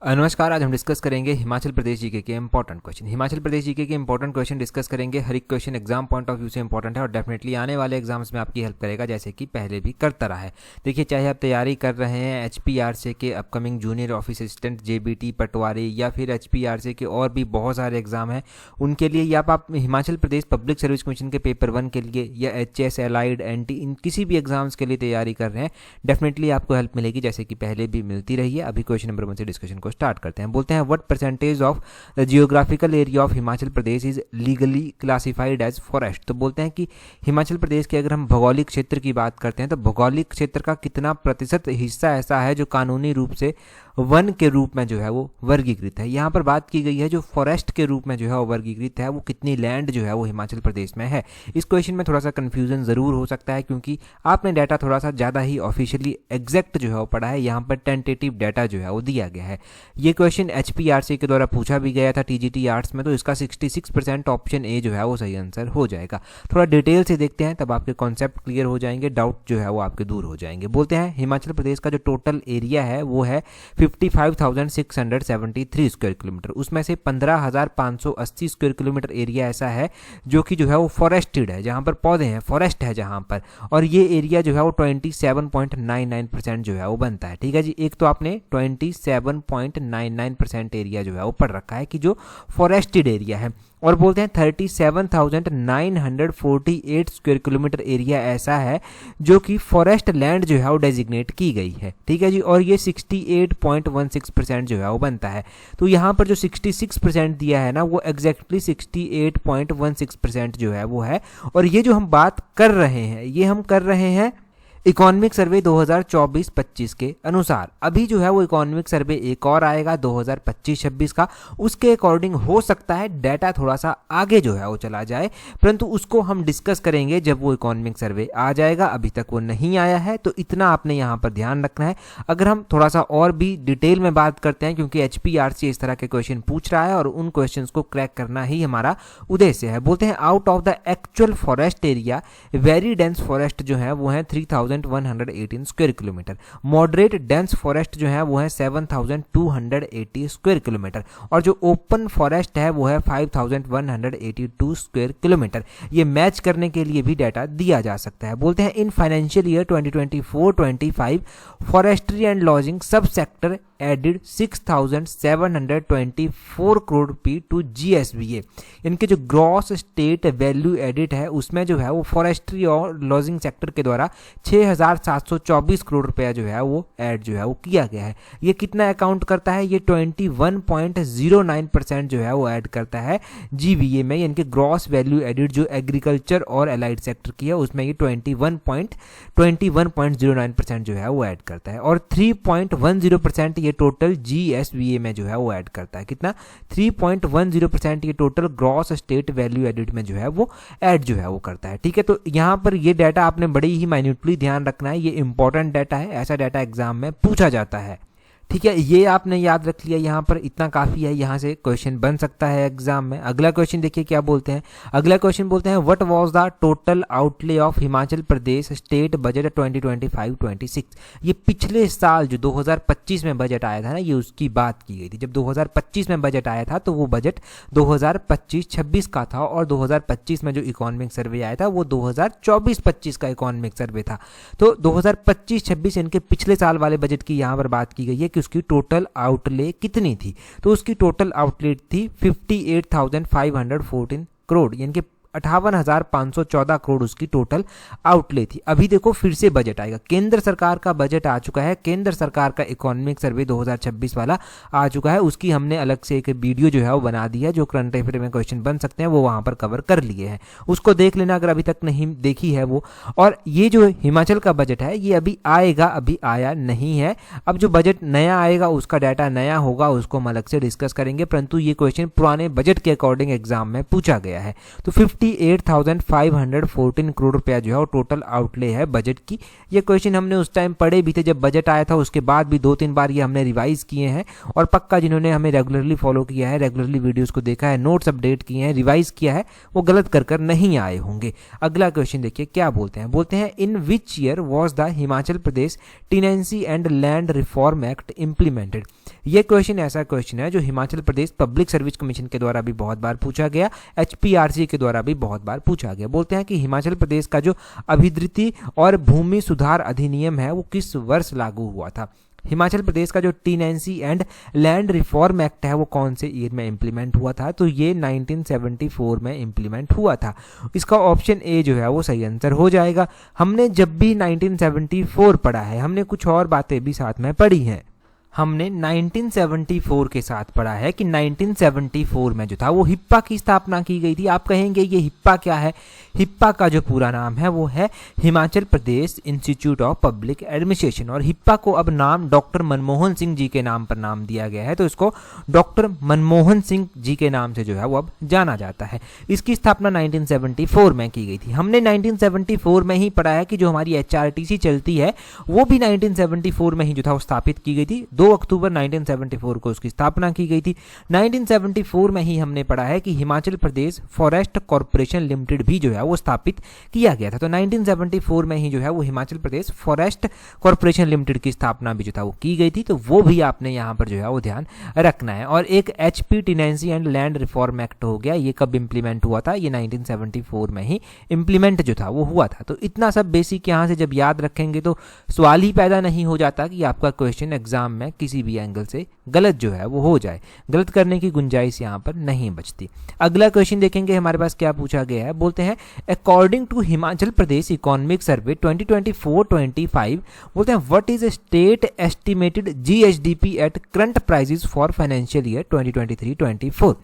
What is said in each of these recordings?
नमस्कार। आज हम डिस्कस करेंगे हिमाचल प्रदेश जीके के important question. Himachal Pradesh GK के इंपॉर्टेंट क्वेश्चन डिस्कस करेंगे। हर एक question exam point of view से इंपॉर्टेंट है और डेफिनेटली आने वाले एग्जाम्स में आपकी हेल्प करेगा, जैसे कि पहले भी करता रहा है। देखिए, चाहे आप तैयारी कर रहे हैं HPRC के upcoming junior office assistant, JBT, पटवारी या फिर HPRC के और भी बहुत सारे एग्जाम हैं, उनके लिए या आप Himachal Pradesh public service commission के पेपर 1 के लिए या HS, एलाइड, NT, इन किसी भी एग्जाम्स के लिए तैयारी कर रहे हैं, डेफिनेटली आपको हेल्प मिलेगी, जैसे कि पहले भी मिलती रही है। अभी क्वेश्चन नंबर 1 से डिस्कशन को स्टार्ट करते हैं। बोलते हैं what percentage of the geographical area of Himachal Pradesh is legally classified as forest. तो बोलते हैं कि हिमाचल प्रदेश के अगर हम भौगोलिक क्षेत्र की बात करते हैं तो भौगोलिक क्षेत्र का कितना प्रतिशत हिस्सा ऐसा है जो कानूनी रूप से वन के रूप में जो है वो वर्गीकृत है। यहाँ पर बात की गई है जो फॉरेस्ट के रूप में जो है वो वर्गीकृत है, वो कितनी लैंड जो है वो हिमाचल प्रदेश में है। इस क्वेश्चन में थोड़ा सा कंफ्यूजन जरूर हो सकता है, क्योंकि आपने डाटा थोड़ा सा ज़्यादा ही ऑफिशियली एग्जैक्ट जो है वो पढ़ा है। यहाँ पर टेंटेटिव डाटा जो है वो दिया गया है। ये क्वेश्चन HPRC के द्वारा पूछा भी गया था TGT आर्ट्स में, तो इसका 66% ऑप्शन ए जो है वो सही आंसर हो जाएगा। थोड़ा डिटेल से देखते हैं, तब आपके कॉन्सेप्ट क्लियर हो जाएंगे, डाउट जो है वो आपके दूर हो जाएंगे। बोलते हैं हिमाचल प्रदेश का जो टोटल एरिया है वो है 55,673 स्क्वायर किलोमीटर। उसमें से 15,580 स्क्वायर किलोमीटर एरिया ऐसा है जो कि जो है वो फॉरेस्टेड है, जहां पर पौधे हैं, फॉरेस्ट है जहां पर, और ये एरिया जो है वो 27.99% जो है वो बनता है। ठीक है जी, एक तो आपने 27.99% एरिया जो है वो पढ़ रखा है कि जो फॉरेस्टेड एरिया है, और बोलते हैं 37,948 स्क्वायर किलोमीटर एरिया ऐसा है जो कि फॉरेस्ट लैंड जो है वो डेजिग्नेट की गई है। ठीक है जी, और ये 68.16% जो है वो बनता है। तो यहाँ पर जो 66% दिया है ना, वो एग्जैक्टली 68.16% जो है वो है। और ये जो हम बात कर रहे हैं, ये हम कर रहे हैं इकोनॉमिक सर्वे 2024-25 के अनुसार। अभी जो है वो इकोनॉमिक सर्वे एक और आएगा 2025-26 का, उसके अकॉर्डिंग हो सकता है डाटा थोड़ा सा आगे जो है वो चला जाए, परंतु उसको हम डिस्कस करेंगे जब वो इकोनॉमिक सर्वे आ जाएगा। अभी तक वो नहीं आया है, तो इतना आपने यहाँ पर ध्यान रखना है। अगर हम थोड़ा सा और भी डिटेल में बात करते हैं, क्योंकि HPRC इस तरह के क्वेश्चन पूछ रहा है और उन क्वेश्चन को क्रैक करना ही हमारा उद्देश्य है। बोलते हैं out of the actual forest area, very dense forest जो है वो है 3,118 square kilometre, moderate dense forest जो है वो है 7,280 स्क्वायर किलोमीटर, और जो ओपन फॉरेस्ट है वो है 5,182 स्क्वायर किलोमीटर। ये मैच करने के लिए भी डाटा दिया जा सकता है। बोलते हैं इन financial year 2024-25 forestry and lodging सब सेक्टर एडिड 6,724 करोड़ रुपये टू GSBA। इनके जो ग्रॉस स्टेट वैल्यू एडिट है उसमें जो है वो फॉरेस्ट्री और लॉजिंग सेक्टर के द्वारा 6,724 करोड़ रुपया जो है वो ऐड जो है वो किया गया है। ये कितना अकाउंट करता है? ये 21.09% जो है वो ऐड करता है GBA में। इनके ग्रॉस वैल्यू एडिट जो एग्रीकल्चर और एलाइड सेक्टर की है उसमें ये 21.09% जो है वो ऐड करता है, और 3.10% ये टोटल GSBA में जो है वो ऐड करता है। कितना? 3.10% ये total gross state value edit में जो है वो ऐड जो है वो करता है। ठीक है, तो यहाँ पर ये डाटा आपने बड़ी ही माइन्यूटली ध्यान रखना है। ये इंपॉर्टेंट डाटा है, ऐसा डाटा एग्जाम में पूछा जाता है। ठीक है, ये आपने याद रख लिया, यहाँ पर इतना काफ़ी है, यहाँ से क्वेश्चन बन सकता है एग्जाम में। अगला क्वेश्चन देखिए क्या बोलते हैं। अगला क्वेश्चन बोलते हैं what was the total outlay of Himachal Pradesh state budget 2025-26। ये पिछले साल जो 2025 में बजट आया था ना, ये उसकी बात की गई थी। जब 2025 में बजट आया था तो वो बजट 2025-26 का था, और 2025 में जो इकोनॉमिक सर्वे आया था वो 2024-25 का इकोनॉमिक सर्वे था। तो 2025-26 इनके पिछले साल वाले बजट की यहाँ पर बात की गई है कि उसकी टोटल आउटले कितनी थी। तो उसकी टोटल आउटले थी 58,514 करोड़, यानी कि 58,514 करोड़ उसकी टोटल आउटले थी। अभी देखो फिर से बजट आएगा, केंद्र सरकार का बजट आ चुका है, केंद्र सरकार का इकोनॉमिक सर्वे 2026 वाला आ चुका है। उसकी हमने अलग से एक वीडियो जो है वो बना दी है, जो करंट अफेयर में क्वेश्चन बन सकते हैं वो वहां पर कवर कर लिए हैं, उसको देख लेना अगर अभी तक नहीं देखी है वो। और ये जो हिमाचल का बजट है ये अभी आएगा, अभी आया नहीं है। अब जो बजट नया आएगा उसका डाटा नया होगा, उसको हम अलग से डिस्कस करेंगे, परंतु ये क्वेश्चन पुराने बजट के अकॉर्डिंग एग्जाम में पूछा गया है। तो 58,514 करोड़ रुपया जो है वो टोटल आउटले है बजट की। ये क्वेश्चन हमने उस टाइम पढ़े भी थे जब बजट आया था, उसके बाद भी 2-3 बार ये हमने रिवाइज किए हैं, और पक्का जिन्होंने हमें रेगुलरली फॉलो किया है, रेगुलरली वीडियोस को देखा है, नोट्स अपडेट किए हैं, रिवाइज किया है, वो गलत कर नहीं आए होंगे। अगला क्वेश्चन देखिए क्या बोलते हैं। बोलते हैं in which year was the Himachal Pradesh tenancy and land reform act implemented. ये क्वेश्चन ऐसा क्वेश्चन है जो Himachal Pradesh public service commission के द्वारा भी बहुत बार पूछा गया, HPRC के द्वारा भी बहुत बार पूछा गया। बोलते हैं कि हिमाचल प्रदेश का जो अभिवृद्धि और भूमि सुधार अधिनियम है वो किस वर्ष लागू हुआ था। हिमाचल प्रदेश का जो tenancy and land reform act है वो कौन से ईयर में इंप्लीमेंट हुआ था, तो ये 1974 में इंप्लीमेंट हुआ था। इसका ऑप्शन ए जो है वो सही आंसर हो जाएगा। हमने जब भी 1974 पढ़ा है, हमने कुछ और बातें भी साथ में पढ़ी हैं। हमने 1974 के साथ पढ़ा है कि 1974 में जो था वो हिप्पा की स्थापना की गई थी। आप कहेंगे ये हिप्पा क्या है? हिप्पा का जो पूरा नाम है वो है Himachal Pradesh institute of public administration, और हिप्पा को अब नाम डॉक्टर मनमोहन सिंह जी के नाम पर नाम दिया गया है, तो इसको डॉक्टर मनमोहन सिंह जी के नाम से जो है वो अब जाना जाता है। इसकी स्थापना 1974 में की गई थी। हमने 1974 में ही पढ़ा है कि जो हमारी HRTC चलती है वो भी 1974 में ही जो था वो स्थापित की गई थी। 2 अक्टूबर 1974 को उसकी स्थापना की गई थी। 1974 में ही हमने पढ़ा है कि Himachal Pradesh forest corporation limited भी जो है वो स्थापित किया गया था। तो 1974 में ही जो है वो Himachal Pradesh forest corporation limited की स्थापना भी जो था वो की गई थी। तो वो भी आपने यहाँ पर जो है वो ध्यान रखना है। और एक HP tenancy and land reform act हो गया, ये कब इंप्लीमेंट हुआ था? ये 1974 में ही इंप्लीमेंट जो था वो हुआ था। तो इतना सब बेसिक यहाँ से जब याद रखेंगे तो सवाल ही पैदा नहीं हो जाता कि आपका क्वेश्चन एग्जाम में किसी भी एंगल से गलत जो है वो हो जाए। गलत करने की गुंजाइश यहाँ पर नहीं बचती। अगला क्वेश्चन देखेंगे हमारे पास क्या पूछा गया है। बोलते हैं according to Himachal Pradesh economic survey 2024-25, बोलते हैं what is state estimated GSDP at current prices for financial year 2023-24।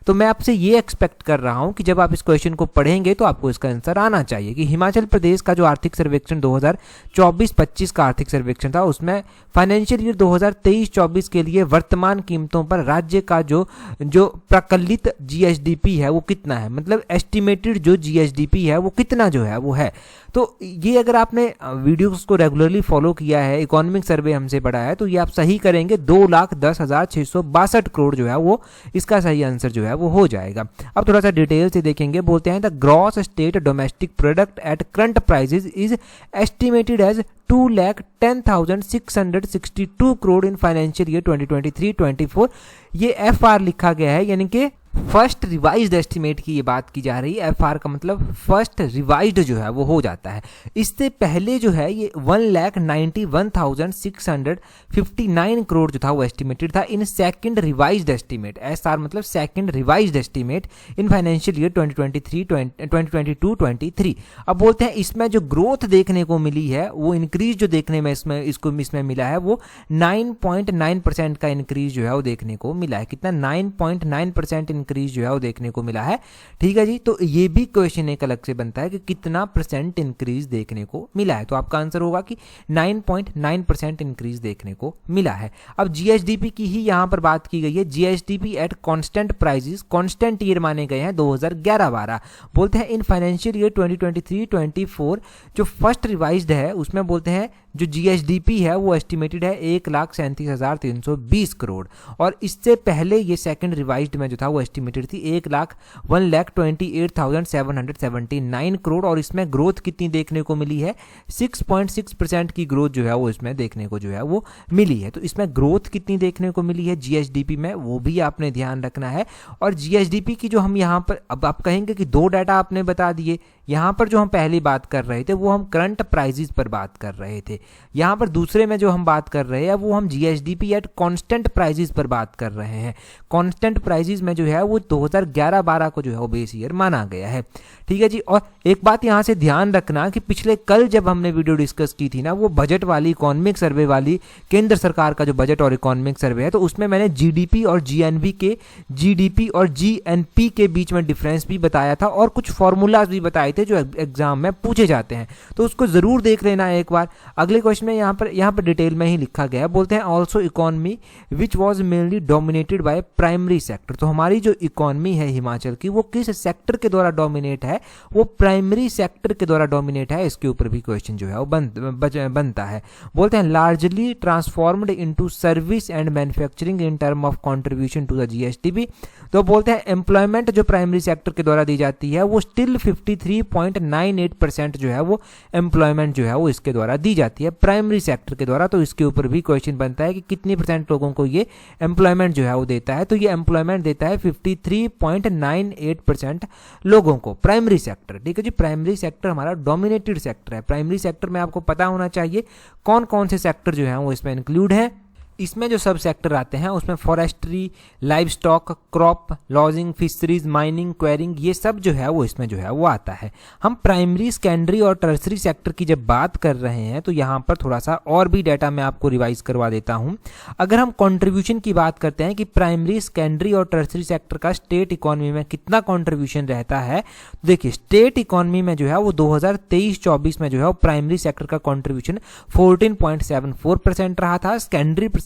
तो मैं आपसे ये एक्सपेक्ट कर रहा हूं कि जब आप इस क्वेश्चन को पढ़ेंगे तो आपको इसका आंसर आना चाहिए कि हिमाचल प्रदेश का जो आर्थिक सर्वेक्षण 2024-25 का आर्थिक सर्वेक्षण था उसमें फाइनेंशियल ईयर 2023-24 के लिए वर्तमान कीमतों पर राज्य का जो प्रकलित GSDP है वो कितना है, मतलब एस्टिमेटेड जो GSDP है वो कितना जो है वो है। तो ये अगर आपने वीडियोस को रेगुलरली फॉलो किया है, इकोनॉमिक सर्वे हमसे पढ़ा है, तो ये आप सही करेंगे 2,10,662 करोड़ जो है वो इसका सही आंसर जो है वो हो जाएगा। अब थोड़ा सा डिटेल से देखेंगे। बोलते हैं the gross state domestic product at current prices is estimated as 2,10,662 crore in financial year 2023-24। ये FR लिखा गया है, यानी कि फर्स्ट रिवाइज्ड एस्टिमेट की ये बात की जा रही है। FR का मतलब फर्स्ट रिवाइज्ड जो है वो हो जाता है। इससे पहले जो है ये 1,91,659 करोड़ जो था वो एस्टिमेटेड था in second revised estimate. SR मतलब सेकंड रिवाइज्ड एस्टिमेट इन फाइनेंशियल ईयर 2022-23। अब बोलते हैं इसमें जो ग्रोथ देखने को मिली है वो इंक्रीज जो देखने में इसमें मिला है वो 9.9% का इंक्रीज जो है वो देखने को मिला है। कितना? 9.9% इंक्रीज जो है वो देखने को मिला है। ठीक है जी। तो ये भी क्वेश्चन एक अलग से बनता है कि कितना % इंक्रीज देखने को मिला है। तो आपका आंसर होगा कि 9.9% इंक्रीज देखने को मिला है। अब GSDP की ही यहाँ पर बात की गई है। GSDP at constant prices, constant year माने गए हैं 2011-12। बोलते हैं इन फाइनेंशियल ईयर 2023-24 जो फर्स्ट रिवाइज्ड है उसमें बोलते हैं जो GSDP है वो एस्टिमेटेड है 1,37,320 करोड़, और इससे पहले ये सेकंड रिवाइज्ड में जो था वो एस्टिमेटेड थी 1,28,779 करोड़, और इसमें ग्रोथ कितनी देखने को मिली है? 6.6% की ग्रोथ जो है वो इसमें देखने को जो है वो मिली है। तो इसमें ग्रोथ कितनी देखने को मिली है GSDP में, वो भी आपने ध्यान रखना है। और GSDP की जो हम यहाँ पर, अब आप कहेंगे कि 2 डाटा आपने बता दिए, यहाँ पर जो हम पहली बात कर रहे थे वो हम करंट प्राइसेस पर बात कर रहे थे, यहाँ पर दूसरे में जो हम बात कर रहे हैं वो हम GSDP एट कांस्टेंट प्राइसेस पर बात कर रहे हैं। कांस्टेंट प्राइसेस में जो है वो 2011-12 को जो है वो बेस ईयर माना गया है। ठीक है जी। और एक बात यहाँ से ध्यान रखना कि पिछले कल जब हमने वीडियो डिस्कस की थी ना, वो बजट वाली इकोनॉमिक सर्वे वाली, केंद्र सरकार का जो बजट और इकोनॉमिक सर्वे है, तो उसमें मैंने GDP और GNP के GDP और GNP के बीच में डिफरेंस भी बताया था और कुछ फॉर्मूलाज भी बताए थे जो एग्जाम में पूछे जाते हैं, तो उसको जरूर देख लेना है एक बार। अगले क्वेश्चन में यहाँ पर डिटेल में ही लिखा गया है। बोलते हैं also economy which was mainly dominated by primary sector. तो हमारी जो इकोनॉमी है हिमाचल की वो किस सेक्टर के द्वारा डोमिनेट है? वो प्राइमरी सेक्टर के द्वारा डोमिनेट है। इसके ऊपर भी क्वेश्चन जो है वो बनता है। बोलते हैं largely transformed into service and manufacturing in term of contribution to the GSDP। तो बोलते हैं एम्प्लॉयमेंट जो प्राइमरी सेक्टर के द्वारा दी जाती है वो स्टिल 53.98% जो है वो एम्प्लॉयमेंट जो है वो इसके द्वारा दी जाती है। जाती है प्राइमरी सेक्टर के द्वारा। तो इसके ऊपर भी क्वेश्चन बनता है कि कितनी % लोगों को ये एम्प्लॉयमेंट जो है वो देता है। तो ये एम्प्लॉयमेंट देता है 53.98% लोगों को, प्राइमरी सेक्टर। ठीक है जी, प्राइमरी सेक्टर हमारा डोमिनेटेड सेक्टर है। प्राइमरी सेक्टर में आपको पता होना चाहिए कौन कौन से सेक्टर जो है वो इसमें इंक्लूड है। इसमें जो सब सेक्टर आते हैं उसमें forestry, live stock, crop, lodging, fisheries, mining, quarrying, ये सब जो है वो इसमें जो है वो आता है। हम प्राइमरी, सेकेंडरी और टर्सरी सेक्टर की जब बात कर रहे हैं तो यहाँ पर थोड़ा सा और भी डाटा मैं आपको रिवाइज करवा देता हूँ। अगर हम कंट्रीब्यूशन की बात करते हैं कि प्राइमरी, सेकेंडरी और टर्सरी सेक्टर का स्टेट इकोनॉमी में कितना कंट्रीब्यूशन रहता है, तो देखिए स्टेट इकोनॉमी में जो है वो 2023-24 में जो है वो प्राइमरी सेक्टर का कंट्रीब्यूशन 14.74% रहा था,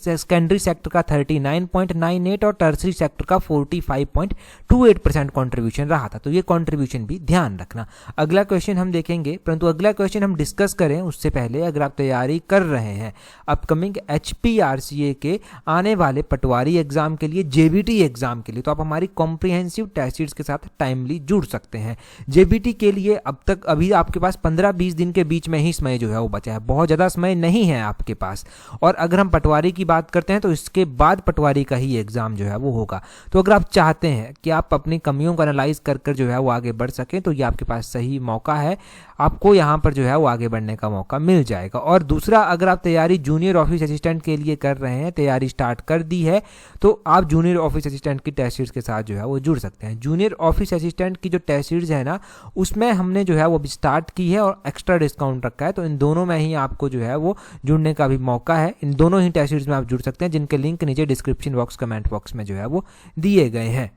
सेकेंडरी सेक्टर का 39.98 और टर्सरी सेक्टर का 45.28% कंट्रीब्यूशन रहा था। तो ये कंट्रीब्यूशन भी ध्यान रखना। अगला क्वेश्चन हम देखेंगे, परंतु अगला क्वेश्चन हम डिस्कस करें उससे पहले अगर आप तैयारी कर रहे हैं अपकमिंग HPRCA के आने वाले पटवारी एग्जाम के लिए, JBT एग्जाम के लिए, तो आप हमारी कॉम्प्रिहेंसिव टेस्ट सीरीज के साथ टाइमली जुड़ सकते हैं। JBT के लिए अभी आपके पास 15-20 दिन के बीच में ही समय जो है वो बचा है, बहुत ज़्यादा समय नहीं है आपके पास। और अगर हम पटवारी की बात करते हैं तो इसके बाद पटवारी का ही एग्जाम जो है वो होगा। तो अगर आप चाहते हैं कि आप अपनी कमियों को एनालाइज कर जो है वो आगे बढ़ सकें तो ये आपके पास सही मौका है, आपको यहाँ पर जो है वो आगे बढ़ने का मौका मिल जाएगा। और दूसरा, अगर आप तैयारी जूनियर ऑफिस असिस्टेंट के लिए कर रहे हैं, तैयारी स्टार्ट कर दी है, तो आप जूनियर ऑफिस असिस्टेंट की टेस्ट सीरीज के साथ जो है वो जुड़ सकते हैं। जूनियर ऑफिस असिस्टेंट की जो टेस्ट सीरीज है ना, उसमें हमने जो है वो स्टार्ट की है और एक्स्ट्रा डिस्काउंट रखा है। तो इन दोनों में ही आपको जो है वो जुड़ने का भी मौका है। इन दोनों ही टेस्ट सीरीज में आप जुड़ सकते हैं, जिनके लिंक नीचे डिस्क्रिप्शन बॉक्स, कमेंट बॉक्स में जो है वो दिए गए हैं।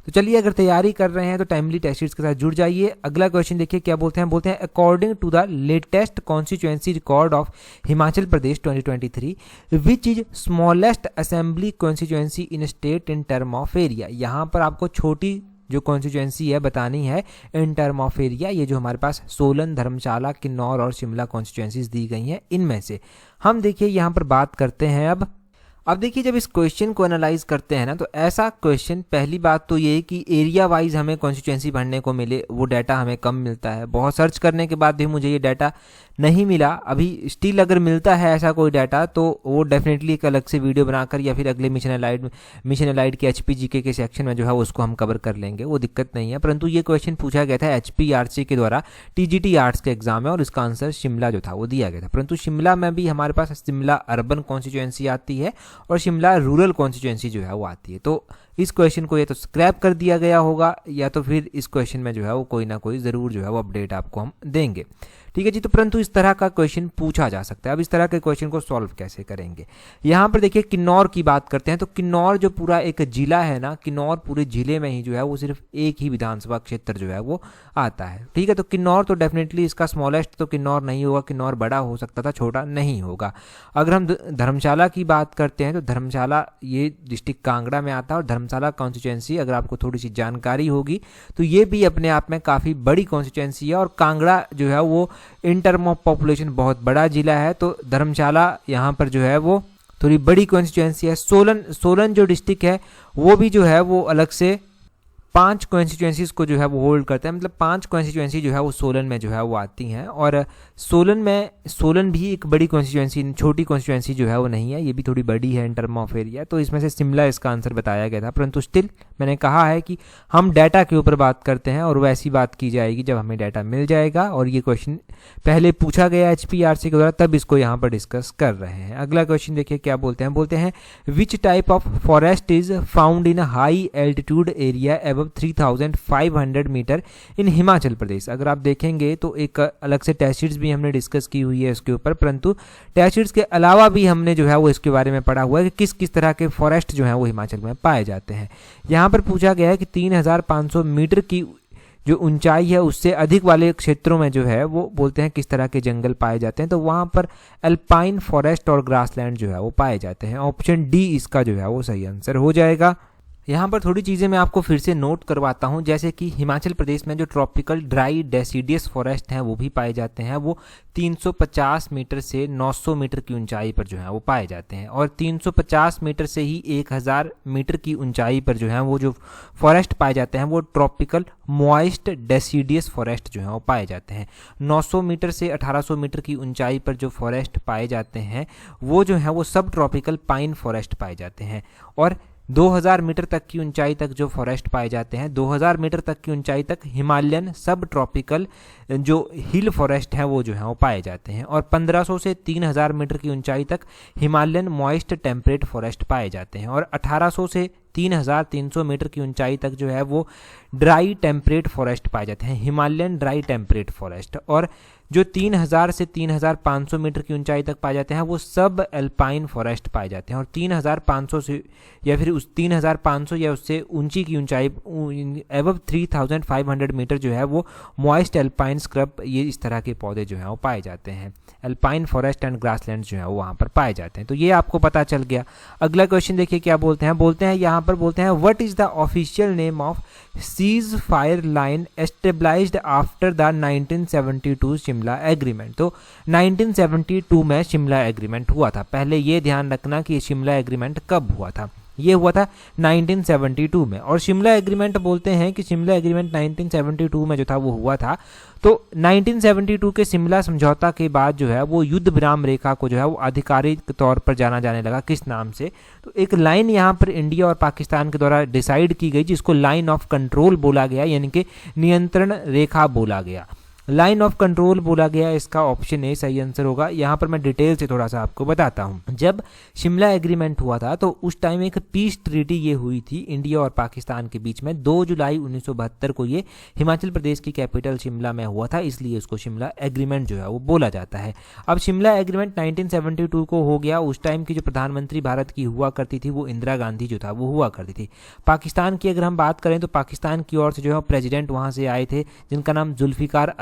तो चलिए, अगर तैयारी कर रहे हैं तो टाइमली टेस्ट सीरीज के साथ जुड़ जाइए। अगला क्वेश्चन देखिए क्या बोलते हैं। बोलते हैं according to the latest constituency record of Himachal Pradesh 2023 which is smallest assembly constituency in state in term of area. यहाँ पर आपको छोटी जो कॉन्स्टिट्यूएंसी है बतानी है इन टर्म ऑफ एरिया। ये जो हमारे पास सोलन, धर्मशाला, किन्नौर और शिमला कॉन्स्टिट्यूएंसीज दी गई हैं, इनमें से हम देखिए यहाँ पर बात करते हैं। अब देखिए, जब इस क्वेश्चन को एनालाइज करते हैं ना, तो ऐसा क्वेश्चन, पहली बात तो ये कि एरिया वाइज हमें कॉन्स्टिट्यूएंसी पढ़ने को मिले, वो डाटा हमें कम मिलता है। बहुत सर्च करने के बाद भी मुझे ये डाटा नहीं मिला अभी। स्टिल अगर मिलता है ऐसा कोई डाटा तो वो डेफिनेटली एक अलग से वीडियो बनाकर या फिर अगले मिशन एलाइड के HPGK के सेक्शन में जो है उसको हम कवर कर लेंगे, वो दिक्कत नहीं है। परंतु ये क्वेश्चन पूछा गया था HPRC के द्वारा TGT आर्ट्स के एग्जाम में, और इसका आंसर शिमला जो था वो दिया गया था। परंतु शिमला में भी हमारे पास शिमला अर्बन कॉन्स्टिट्यूएंसी आती है और शिमला रूरल कॉन्स्टिट्यूएंसी जो है वो आती है। तो इस क्वेश्चन को या तो स्क्रैप कर दिया गया होगा या तो फिर इस क्वेश्चन में जो है वो कोई ना कोई ज़रूर जो है वो अपडेट आपको हम देंगे। ठीक है जी। तो परंतु इस तरह का क्वेश्चन पूछा जा सकता है। अब इस तरह के क्वेश्चन को सॉल्व कैसे करेंगे, यहाँ पर देखिए किन्नौर की बात करते हैं। तो किन्नौर जो पूरा एक जिला है ना, किन्नौर पूरे जिले में ही जो है वो सिर्फ एक ही विधानसभा क्षेत्र जो है वो आता है। ठीक है, तो किन्नौर तो डेफिनेटली इसका स्मॉलेस्ट तो किन्नौर नहीं होगा, किन्नौर बड़ा हो सकता था, छोटा नहीं होगा। अगर हम धर्मशाला की बात करते हैं तो धर्मशाला ये डिस्ट्रिक्ट कांगड़ा में आता है, और धर्मशाला कॉन्स्टिट्यूएंसी अगर आपको थोड़ी सी जानकारी होगी तो ये भी अपने आप में काफ़ी बड़ी कॉन्स्टिट्यूएंसी है। और कांगड़ा जो है वो इन टर्म ऑफ पॉपुलेशन बहुत बड़ा जिला है, तो धर्मशाला यहाँ पर जो है वो थोड़ी बड़ी कॉन्स्टिट्यूएंसी है। सोलन जो डिस्ट्रिक्ट है वो भी जो है वो अलग से 5 कॉन्स्टिट्यूएंसीज को जो है वो होल्ड करता है, मतलब 5 कॉन्स्टिट्यूएंसी जो है वो सोलन में जो है वो आती हैं। और सोलन भी एक बड़ी कॉन्स्टिट्यूएंसी, छोटी कॉन्स्टिट्यूएंसी जो है वो नहीं है, ये भी थोड़ी बड़ी है इन टर्म ऑफ एरिया। तो इसमें से शिमला इसका आंसर बताया गया था। परंतु स्टिल मैंने कहा है कि हम डाटा के ऊपर बात करते हैं और वैसी बात की जाएगी जब हमें डाटा मिल जाएगा। और ये क्वेश्चन पहले पूछा गया HPRC के द्वारा, तब इसको यहाँ पर डिस्कस कर रहे हैं। अगला क्वेश्चन देखिए क्या बोलते हैं। बोलते हैं which type of forest is found in high altitude area above 3500 metre in Himachal Pradesh. अगर आप देखेंगे तो एक अलग से टेस्ट सीरीज भी हमने डिस्कस की हुई है इसके ऊपर, परंतु टेस्ट सीरीज के अलावा भी हमने जो है वो इसके बारे में पढ़ा हुआ है कि किस किस तरह के फॉरेस्ट जो है वो हिमाचल में पाए जाते हैं। यहाँ पर पूछा गया है कि 3500 मीटर की जो ऊंचाई है उससे अधिक वाले क्षेत्रों में जो है वो बोलते हैं किस तरह के जंगल पाए जाते हैं। तो वहाँ पर अल्पाइन फॉरेस्ट और ग्रासलैंड जो है वो पाए जाते हैं। ऑप्शन डी इसका जो है वो सही आंसर हो जाएगा। यहाँ पर थोड़ी चीज़ें मैं आपको फिर से नोट करवाता हूँ, जैसे कि हिमाचल प्रदेश में जो ट्रॉपिकल ड्राई डेसिडियस फॉरेस्ट हैं वो भी पाए जाते हैं। वो 350 मीटर से 900 मीटर की ऊंचाई पर जो है वो पाए जाते हैं, और 350 मीटर से ही 1000 मीटर की ऊंचाई पर जो है वो जो फॉरेस्ट पाए जाते हैं वो ट्रॉपिकल मॉइस्ट डेसिडियस फॉरेस्ट जो है वो पाए जाते हैं। 900 मीटर से 1800 मीटर की ऊंचाई पर जो फॉरेस्ट पाए जाते हैं वो जो है वो सब ट्रॉपिकल पाइन फॉरेस्ट पाए जाते हैं। और 2000 मीटर तक की ऊंचाई तक जो फॉरेस्ट पाए जाते हैं, 2000 मीटर तक की ऊंचाई तक हिमालयन सब ट्रॉपिकल जो हिल फॉरेस्ट है वो जो है वो पाए जाते हैं। और 1500 से 3000 मीटर की ऊंचाई तक हिमालयन मॉइस्ट टेम्परेट फॉरेस्ट पाए जाते हैं। और 1800 से 3300 मीटर की ऊंचाई तक जो है वो ड्राई टेम्परेट फॉरेस्ट पाए जाते हैं, हिमालयन ड्राई टेम्परेट फॉरेस्ट। और जो 3000 से 3500 मीटर की ऊंचाई तक पाए जाते हैं वो सब एल्पाइन फॉरेस्ट पाए जाते हैं। और 3500 से या फिर उस 3500 या उससे ऊंची की ऊंचाई एबव 3500 मीटर जो है वो मॉइस्ट एल्पाइन स्क्रब, ये इस तरह के पौधे जो हैं वो पाए जाते हैं। एल्पाइन फॉरेस्ट एंड ग्रासलैंड जो है वो वहाँ पर पाए जाते हैं। तो ये आपको पता चल गया। अगला क्वेश्चन देखिए क्या बोलते हैं यहाँ पर बोलते हैं what is the official name of cease fire line established after the 1972 Shimla agreement. तो 1972 में शिमला एग्रीमेंट हुआ था। पहले ये ध्यान रखना कि शिमला एग्रीमेंट कब हुआ था। ये हुआ था 1972 में। और शिमला एग्रीमेंट बोलते हैं कि शिमला एग्रीमेंट 1972 में जो था वो हुआ था। तो 1972 के शिमला समझौता के बाद जो है वो युद्ध विराम रेखा को जो है वो आधिकारिक तौर पर जाना जाने लगा। किस नाम से? तो एक लाइन यहाँ पर इंडिया और पाकिस्तान के द्वारा डिसाइड की गई जिसको लाइन ऑफ कंट्रोल बोला गया, यानी कि नियंत्रण रेखा बोला गया। लाइन ऑफ कंट्रोल बोला गया, इसका ऑप्शन ए सही आंसर होगा। यहाँ पर मैं डिटेल से थोड़ा सा आपको बताता हूँ। जब शिमला एग्रीमेंट हुआ था तो उस टाइम एक पीस ट्रीटी ये हुई थी इंडिया और पाकिस्तान के बीच में। 2 जुलाई 1972 को ये हिमाचल प्रदेश की कैपिटल शिमला में हुआ था, इसलिए इसको शिमला एग्रीमेंट जो है वो बोला जाता है। अब शिमला एग्रीमेंट 1972 को हो गया। उस टाइम की जो प्रधानमंत्री भारत की हुआ करती थी वो इंदिरा गांधी जो था वो हुआ करती थी। पाकिस्तान की अगर हम बात करें तो पाकिस्तान की ओर से जो है प्रेसिडेंट वहाँ से आए थे जिनका नाम जुल्फिकार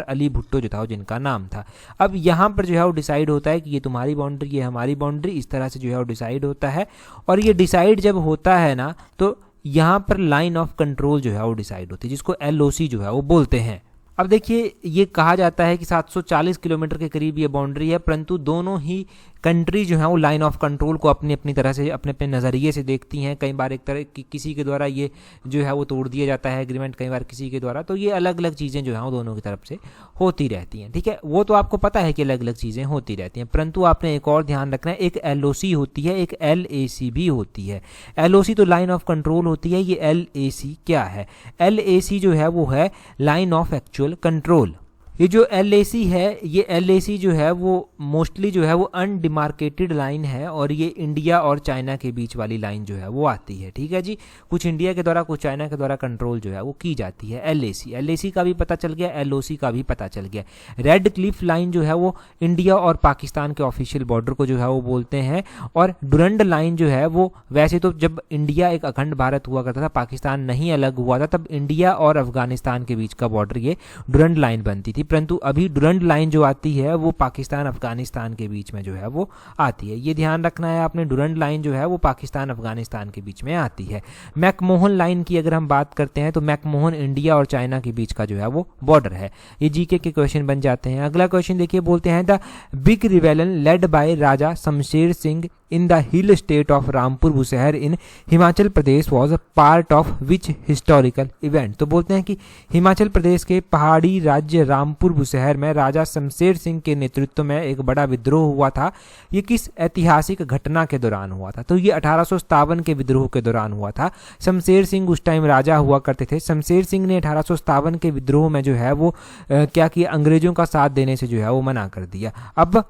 अली भुट्टो जो था जिनका नाम था। अब यहाँ पर जो है वो डिसाइड होता है कि ये तुम्हारी बाउंड्री, ये हमारी बाउंड्री, इस तरह से जो है वो डिसाइड होता है। और ये डिसाइड जब होता है ना तो यहाँ पर लाइन ऑफ कंट्रोल जो है वो डिसाइड होती है, जिसको LOC जो है वो बोलते हैं। अब देखिए ये कहा जाता है कि 740 किलोमीटर के करीब ये बाउंड्री है, परंतु दोनों ही कंट्री जो है वो लाइन ऑफ कंट्रोल को अपनी अपनी तरह से अपने अपने नज़रिए से देखती हैं। कई बार एक तरह किसी के द्वारा ये जो है वो तोड़ दिया जाता है एग्रीमेंट, कई बार किसी के द्वारा। तो ये अलग अलग चीज़ें जो है वो दोनों की तरफ से होती रहती हैं। ठीक है, वो तो आपको पता है कि अलग अलग चीज़ें होती रहती हैं, परंतु आपने एक और ध्यान रखना है, एक LOC होती है, एक LAC भी होती है। LOC तो लाइन ऑफ कंट्रोल होती है, ये LAC क्या है? LAC जो है वो है लाइन ऑफ एक्चुअल कंट्रोल। ये जो LAC है, ये LAC जो है वो मोस्टली जो है वो अनडिमार्केटेड लाइन है और ये इंडिया और चाइना के बीच वाली लाइन जो है वो आती है। ठीक है जी, कुछ इंडिया के द्वारा कुछ चाइना के द्वारा कंट्रोल जो है वो की जाती है। LAC का भी पता चल गया, LOC का भी पता चल गया। रेड क्लिफ लाइन जो है वो इंडिया और पाकिस्तान के ऑफिशियल बॉर्डर को जो है वो बोलते हैं। और डुरंड लाइन जो है वो वैसे तो जब इंडिया एक अखंड भारत हुआ करता था, पाकिस्तान नहीं अलग हुआ था, तब इंडिया और अफगानिस्तान के बीच का बॉर्डर ये डुरंड लाइन बनती थी, परंतु अभी डुरंड लाइन जो आती है वो पाकिस्तान अफगानिस्तान के बीच में जो है वो आती है। ये ध्यान रखना है आपने, डुरंड लाइन जो है वो पाकिस्तान अफगानिस्तान के बीच में आती है। मैकमोहन लाइन की अगर हम बात करते हैं तो मैकमोहन इंडिया और चाइना के बीच का जो है वो बॉर्डर है। ये जीके के क्वेश्चन बन जाते हैं। अगला क्वेश्चन देखिए, बोलते हैं the big rebellion led by Raja Shamsher Singh in the hill state of Rampur Bushahr in Himachal Pradesh was a part of which historical event। तो बोलते हैं कि हिमाचल प्रदेश के पहाड़ी राज्य रामपुर बुशहर में राजा शमशेर सिंह के नेतृत्व में एक बड़ा विद्रोह हुआ था। ये किस ऐतिहासिक घटना के दौरान हुआ था? तो ये 1857 के विद्रोह के दौरान हुआ था। शमशेर सिंह उस टाइम राजा हुआ करते थे। शमशेर सिंह ने 1857 के विद्रोह में जो है वो क्या किया, अंग्रेजों का साथ देने से जो है वो मना कर दिया। अब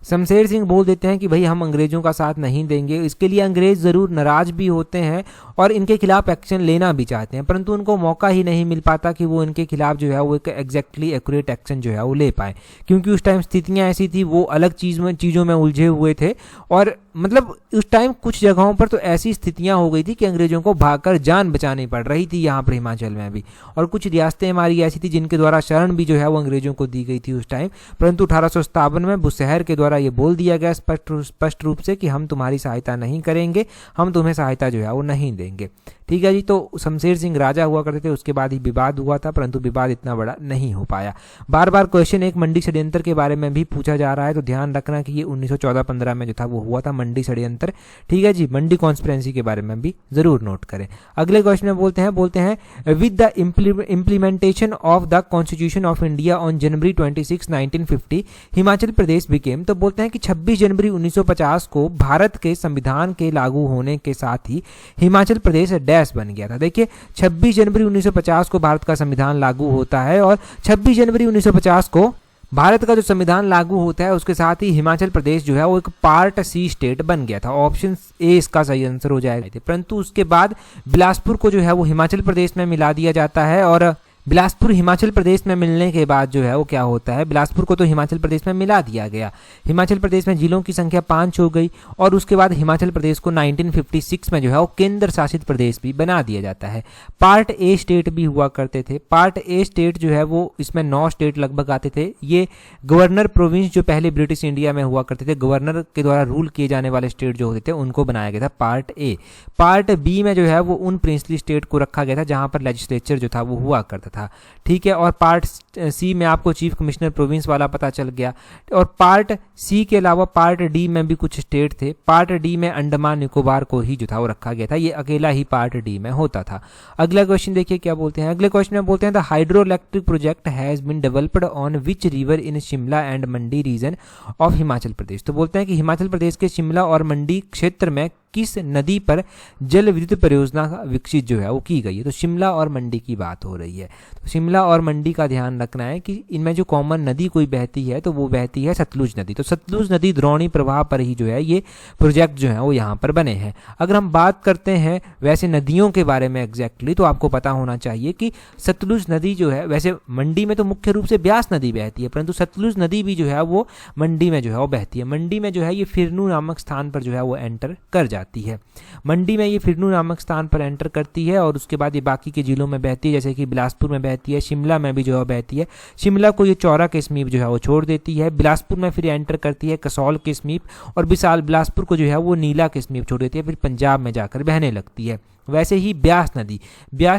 शमशेर सिंह बोल देते हैं कि भाई हम अंग्रेजों का साथ नहीं देंगे। इसके लिए अंग्रेज ज़रूर नाराज भी होते हैं और इनके खिलाफ एक्शन लेना भी चाहते हैं, परंतु उनको मौका ही नहीं मिल पाता कि वो इनके खिलाफ जो है वो एक एग्जैक्टली एक्यूरेट एक्शन जो है वो ले पाए, क्योंकि उस टाइम स्थितियां ऐसी थी, वो अलग चीज़ों में उलझे हुए थे और मतलब उस टाइम कुछ जगहों पर तो ऐसी स्थितियां हो गई थी कि अंग्रेजों को भागकर जान बचानी पड़ रही थी यहाँ पर हिमाचल में भी। और कुछ रियासतें हमारी ऐसी थी जिनके द्वारा शरण भी जो है वो अंग्रेजों को दी गई थी उस टाइम, परंतु 1857 में बुशहर के द्वारा ये बोल दिया गया स्पष्ट रूप से कि हम तुम्हारी सहायता नहीं करेंगे, हम तुम्हें सहायता जो है वो नहीं देंगे। ठीक है जी। तो शमशेर सिंह राजा हुआ करते थे, उसके बाद ही विवाद हुआ था, परंतु विवाद इतना बड़ा नहीं हो पाया। बार बार क्वेश्चन एक मंडी षड्यंत्र के बारे में भी पूछा जा रहा है, तो ध्यान रखना कि ये 1914-15 में जो था वो हुआ था मंडी षड्यंत्र। ठीक है जी। मंडी कॉन्स्पिरेंसी के बारे में भी जरूर नोट करें। अगले क्वेश्चन में बोलते हैं with the implementation of the constitution of India on January 26, 1950 Himachal Pradesh became. तो बोलते हैं कि 26 जनवरी 1950 को भारत के संविधान के लागू होने के साथ ही हिमाचल प्रदेश डैश बन गया था। देखिए 26 जनवरी 1950 को भारत का संविधान लागू होता है, और 26 जनवरी 1950 को भारत का जो संविधान लागू होता है उसके साथ ही हिमाचल प्रदेश जो है वो एक पार्ट सी स्टेट बन गया था। ऑप्शन ए इसका सही आंसर हो जाएगा। परंतु उसके बाद बिलासपुर को जो है वो हिमाचल प्रदेश में मिला दिया जाता है, और बिलासपुर हिमाचल प्रदेश में मिलने के बाद जो है वो क्या होता है, बिलासपुर को तो हिमाचल प्रदेश में मिला दिया गया। हिमाचल प्रदेश में जिलों की संख्या 5 हो गई, और उसके बाद हिमाचल प्रदेश को 1956 में जो है वो केंद्र शासित प्रदेश भी बना दिया जाता है। पार्ट ए स्टेट भी हुआ करते थे। पार्ट ए स्टेट जो है वो इसमें 9 स्टेट लगभग आते थे। ये गवर्नर प्रोविंस जो पहले ब्रिटिश इंडिया में हुआ करते थे, गवर्नर के द्वारा रूल किए जाने वाले स्टेट जो होते थे उनको बनाया गया था पार्ट ए। पार्ट बी में जो है वो उन प्रिंसली स्टेट को रखा गया था जहां पर लेजिस्लेचर जो था वो हुआ करता था। ठीक है। और पार्ट सी में आपको चीफ कमिश्नर प्रोविंस वाला पता चल गया। और पार्ट सी के अलावा पार्ट डी में भी कुछ स्टेट थे। पार्ट डी में अंडमान निकोबार को ही जो था वो रखा गया था, ये अकेला ही पार्ट डी में होता था। अगला क्वेश्चन देखिए क्या बोलते हैं। अगले क्वेश्चन में बोलते हैं the hydro electric project has been developed on which river in Shimla and Mandi region of Himachal Pradesh. तो बोलते हैं कि हिमाचल प्रदेश के शिमला और मंडी क्षेत्र में किस नदी पर जल विद्युत परियोजना विकसित जो है वो की गई है। तो शिमला और मंडी की बात हो रही है। तो शिमला और मंडी का ध्यान रखना है कि इनमें जो कॉमन नदी कोई बहती है तो वो बहती है सतलुज नदी। तो सतलुज नदी द्रोणी प्रवाह पर ही जो है ये प्रोजेक्ट जो है वो यहाँ पर बने हैं। अगर हम बात करते हैं वैसे नदियों के बारे में एग्जैक्टली, तो आपको पता होना चाहिए कि सतलुज नदी जो है, वैसे मंडी में तो मुख्य रूप से ब्यास नदी बहती है, परंतु सतलुज नदी भी जो है वो मंडी में जो है वो बहती है। मंडी में जो है ये फिरनू नामक स्थान पर जो है वो एंटर कर जाती है। मंडी में ये फिरनू नामक स्थान पर एंटर करती है, और उसके बाद ये बाकी के जिलों में बहती है, जैसे कि बिलासपुर में बहती है, शिमला में भी जो है बहती है। शिमला को ये चौरा के समीप जो है वो छोड़ देती है। बिलासपुर में फिर एंटर करती है कसौल के समीप, और बिलासपुर को जो है वो नीला के समीप छोड़ देती है, फिर पंजाब में जाकर बहने लगती है। वैसे ही ब्यास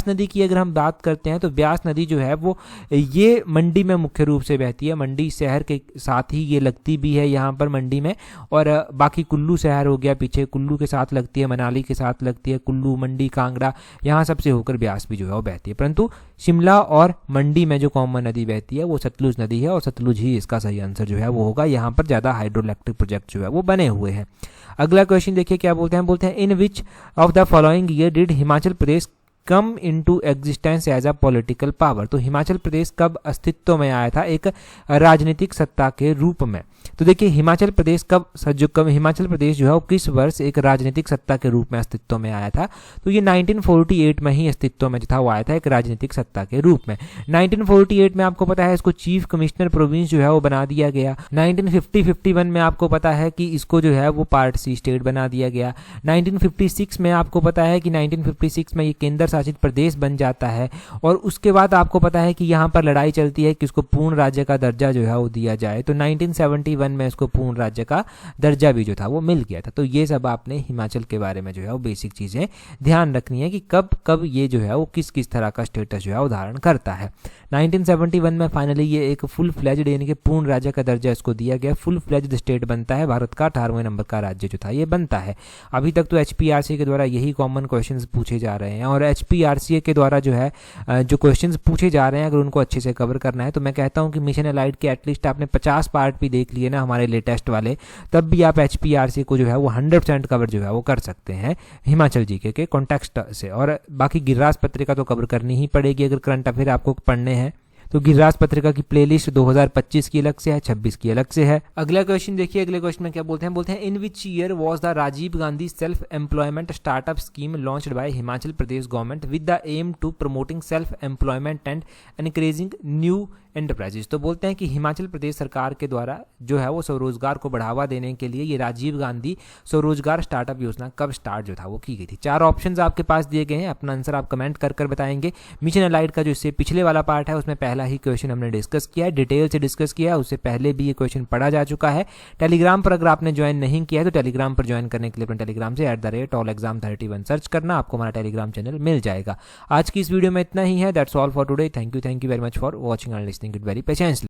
नदी की अगर हम बात करते हैं तो ब्यास नदी जो है वो ये मंडी में मुख्य रूप से बहती है। मंडी शहर के साथ ही ये लगती भी है यहाँ पर मंडी में, और बाकी कुल्लू शहर हो गया पीछे, कुल्लू के साथ लगती है, मनाली के साथ लगती है, कुल्लू, मंडी, कांगड़ा, यहाँ सबसे होकर ब्यास भी जो है वो बहती है। परंतु शिमला और मंडी में जो कॉमन नदी बहती है वो सतलुज नदी है, और सतलुज ही इसका सही आंसर जो है वो होगा। यहाँ पर ज़्यादा हाइड्रो इलेक्ट्रिक प्रोजेक्ट जो है वो बने हुए हैं। अगला क्वेश्चन देखिए क्या बोलते हैं in which of the following year did Himachal Pradesh come into existence as a political power. तो हिमाचल प्रदेश कब अस्तित्व में आया था एक राजनीतिक सत्ता के रूप में। तो देखिए हिमाचल प्रदेश हिमाचल प्रदेश जो है वो किस वर्ष एक राजनीतिक सत्ता के रूप में अस्तित्व में आया था। तो ये 1948 में ही अस्तित्व में जो था वो आया था एक राजनीतिक सत्ता के रूप में। 1948 में आपको पता है इसको चीफ कमिश्नर प्रोविंस जो है वो बना दिया गया। 1950-51 में आपको पता है कि इसको जो है वो पार्ट सी स्टेट बना दिया गया। 1956 में आपको पता है कि 1956 में ये केंद्र शासित प्रदेश बन जाता है, और उसके बाद आपको पता है कि यहाँ पर लड़ाई चलती है कि इसको पूर्ण राज्य का दर्जा जो है वो दिया जाए। तो 1971 में इसको पूर्ण राज्य का दर्जा भी जो था वो मिल गया था। तो ये सब आपने हिमाचल के बारे में जो है वो बेसिक चीजें ध्यान रखनी है कि कब कब ये जो है वो किस किस तरह का स्टेटस जो है वो धारण करता है। 1971 में फाइनली ये एक फुल फ्लेज्ड यानी कि पूर्ण राज्य का दर्जा इसको दिया गया, फुल फ्लेज्ड स्टेट बनता है, भारत का 18वें नंबर का राज्य जो था ये बनता है। अभी तक तो HPRC के द्वारा यही कॉमन क्वेश्चंस पूछे जा रहे हैं, और HPRC के द्वारा जो है जो क्वेश्चंस पूछे जा रहे हैं अगर उनको अच्छे से कवर करना है तो मैं कहता हूं कि मिशन एलाइड के एटलीस्ट आपने 50 पार्ट भी देख लिए ना हमारे लेटेस्ट वाले, तब भी आप HPRC को जो है वो 100% कवर जो है वो कर सकते हैं हिमाचल जीके के कॉन्टेक्स्ट से। और बाकी गिरिराज पत्रिका तो कवर करनी ही पड़ेगी अगर करंट अफेयर आपको पढ़ने हैं। तो गिरिराज पत्रिका की प्लेलिस्ट 2025 की अलग से है, 26 की अलग से है। अगला क्वेश्चन देखिए, अगले क्वेश्चन में क्या बोलते हैं in which year was the Rajiv Gandhi self employment startup scheme launched by Himachal Pradesh government with the aim to promoting self employment and encouraging new enterprises. तो बोलते हैं कि हिमाचल प्रदेश सरकार के द्वारा जो है वो स्वरोजगार को बढ़ावा देने के लिए ये राजीव गांधी स्वरोजगार स्टार्टअप योजना कब स्टार्ट जो था वो की गई थी। 4 ऑप्शंस आपके पास दिए गए हैं, अपना आंसर आप कमेंट कर बताएंगे। मिशन अलाइड का जो इससे पिछले वाला पार्ट है उसमें पहला ही क्वेश्चन हमने डिस्कस किया है, डिटेल से डिस्कस किया है, उससे पहले भी ये क्वेश्चन पढ़ा जा चुका है। टेलीग्राम पर अगर आपने ज्वाइन नहीं किया है तो टेलीग्राम पर ज्वाइन करने के लिए अपने टेलीग्राम से @allexam31 सर्च करना, आपको हमारा टेलीग्राम चैनल मिल जाएगा। आज की इस वीडियो में इतना ही है। That's all for today. Thank you very much for watching and listening it very patiently.